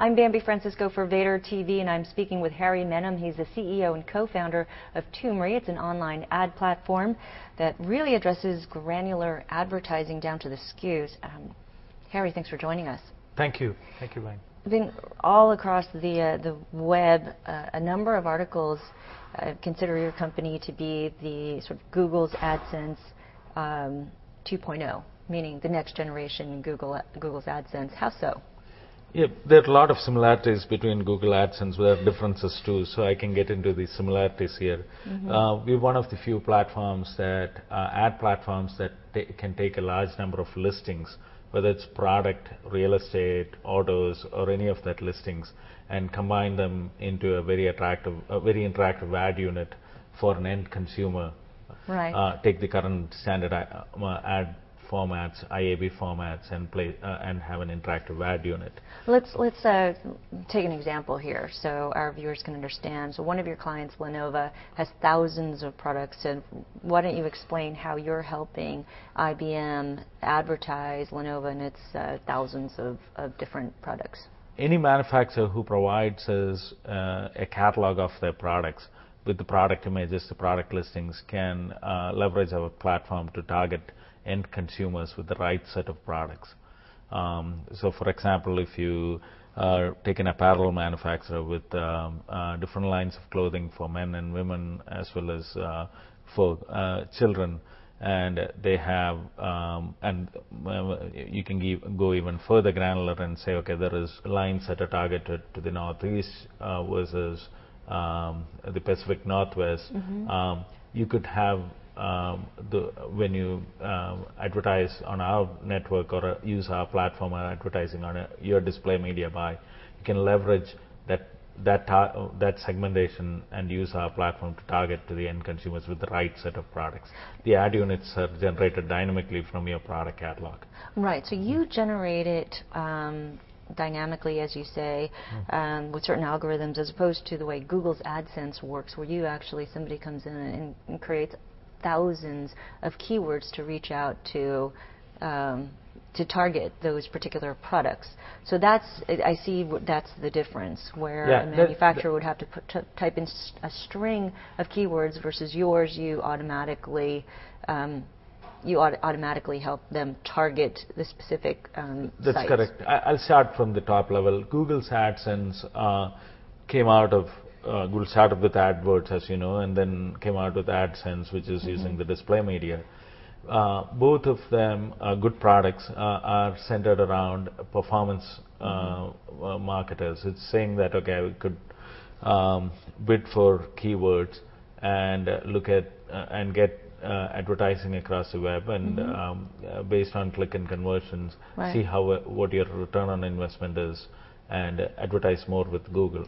I'm Bambi Francisco for Vader TV, and I'm speaking with Harry Menem. He's the CEO and co-founder of Tumri. It's an online ad platform that really addresses granular advertising down to the SKUs. Harry, thanks for joining us. Thank you. Thank you, Brian. Been all across the web, a number of articles consider your company to be the sort of Google's AdSense 2.0, meaning the next generation Google's AdSense. How so? Yeah, there are a lot of similarities between Google AdSense. There are differences too, so I can get into the similarities here. We're one of the few platforms that ad platforms that can take a large number of listings, whether it's product, real estate, autos, or any of that listings, and combine them into a very interactive ad unit for an end consumer. Right. Take the current standard ad formats, IAB formats, and have an interactive ad unit. Let's take an example here so our viewers can understand. So one of your clients, Lenovo, has thousands of products, and why don't you explain how you're helping IBM advertise Lenovo and its thousands of different products? Any manufacturer who provides us a catalog of their products with the product images, the product listings, can leverage our platform to target end consumers with the right set of products. So for example, if you take an apparel manufacturer with different lines of clothing for men and women as well as for children, and they have you can go even further granular and say, okay, there is lines that are targeted to the Northeast versus the Pacific Northwest. You could have when you advertise on our network or use our platform or advertising on your display media buy, you can leverage that segmentation and use our platform to target to the end consumers with the right set of products. The ad units are generated dynamically from your product catalog. Right. So you generate it dynamically, as you say, with certain algorithms, as opposed to the way Google's AdSense works, where you actually, somebody comes in and creates thousands of keywords to reach out to target those particular products. So that's, I see that's the difference, where a manufacturer would have to type in a string of keywords versus yours. You automatically help them target the specific That's sites. correct. I'll start from the top level. Google's AdSense came out of Google started with AdWords, as you know, and then came out with AdSense, which is using the display media. Both of them are good products, are centered around performance marketers. It's saying that, okay, we could bid for keywords and look at and get advertising across the web, and based on click and conversions, see what your return on investment is, and advertise more with Google.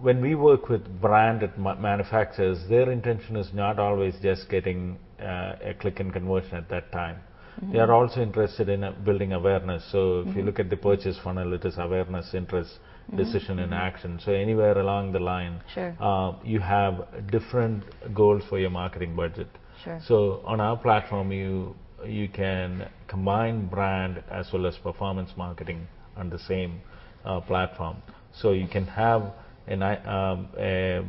When we work with branded manufacturers, their intention is not always just getting a click and conversion at that time. They are also interested in building awareness. So if you look at the purchase funnel, it is awareness, interest, decision, and action. So anywhere along the line, you have different goals for your marketing budget. So on our platform, you can combine brand as well as performance marketing on the same platform. So you can have a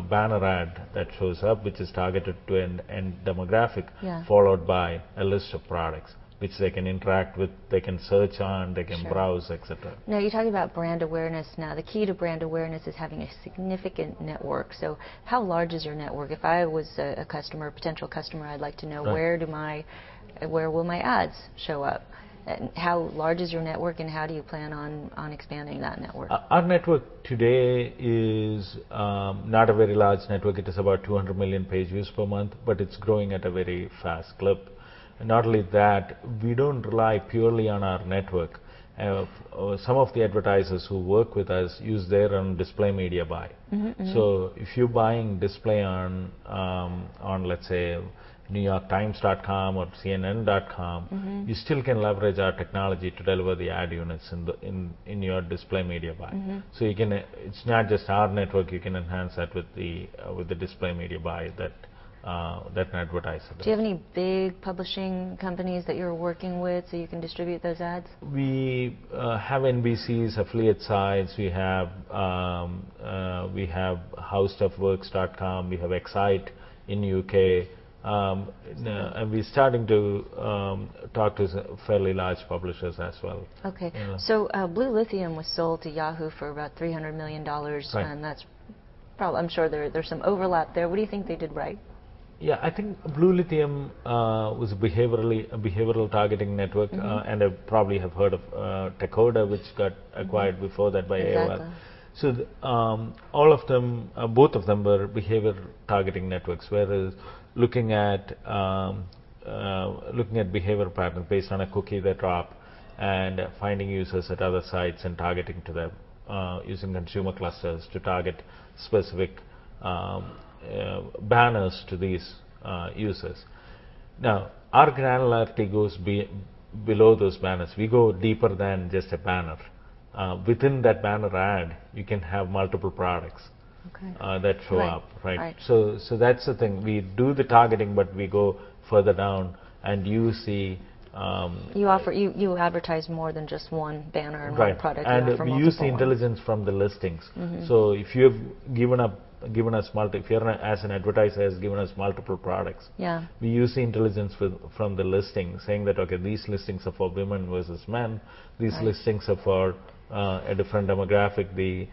banner ad that shows up, which is targeted to an end demographic, followed by a list of products which they can interact with, they can search on, they can browse, etc. Now, you're talking about brand awareness now. The key to brand awareness is having a significant network. So how large is your network? If I was a customer, a potential customer, I'd like to know where will my ads show up? And how large is your network, and how do you plan on expanding that network? Our network today is not a very large network. It is about 200 million page views per month, but it's growing at a very fast clip. And not only that, we don't rely purely on our network. Some of the advertisers who work with us use their own display media buy. So if you're buying display on let's say NewYorkTimes.com or CNN.com, you still can leverage our technology to deliver the ad units in your display media buy. So you can, it's not just our network, you can enhance that with the display media buy that that an advertiser does. Do you have any big publishing companies that you're working with so you can distribute those ads? We have NBC's affiliate sites. We have howstuffworks.com. We have Excite in UK. And we're starting to talk to fairly large publishers as well. Okay. So Blue Lithium was sold to Yahoo for about $300 million, right. And that's probably, I'm sure there's some overlap there. What do you think they did right? Yeah, I think Blue Lithium was a behavioral targeting network, and I probably have heard of Tacoda, which got acquired before that by AOL. So all of them, both of them were behavior targeting networks, whereas looking at behavior patterns based on a cookie they drop and finding users at other sites and targeting to them using consumer clusters to target specific banners to these users. Now, our granularity goes below those banners. We go deeper than just a banner. Within that banner ad, you can have multiple products that show up, right? So that's the thing. We do the targeting, but we go further down, and you see. You advertise more than just one banner and one product. And we use the intelligence from the listings. So if you have given us if you're as an advertiser has given us multiple products, we use the intelligence from the listing, saying that okay, these listings are for women versus men, these listings are for a different demographic, the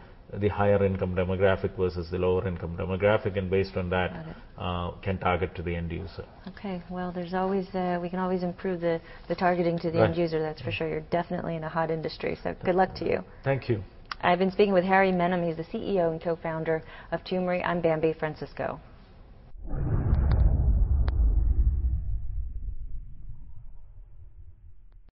higher income demographic versus the lower income demographic, and based on that can target to the end user. Okay, well, there's always we can always improve the targeting to the end user, that's for sure. You're definitely in a hot industry, so good luck to you. Thank you. I've been speaking with Harry Menem. He's the CEO and co-founder of Tumri. I'm Bambi Francisco.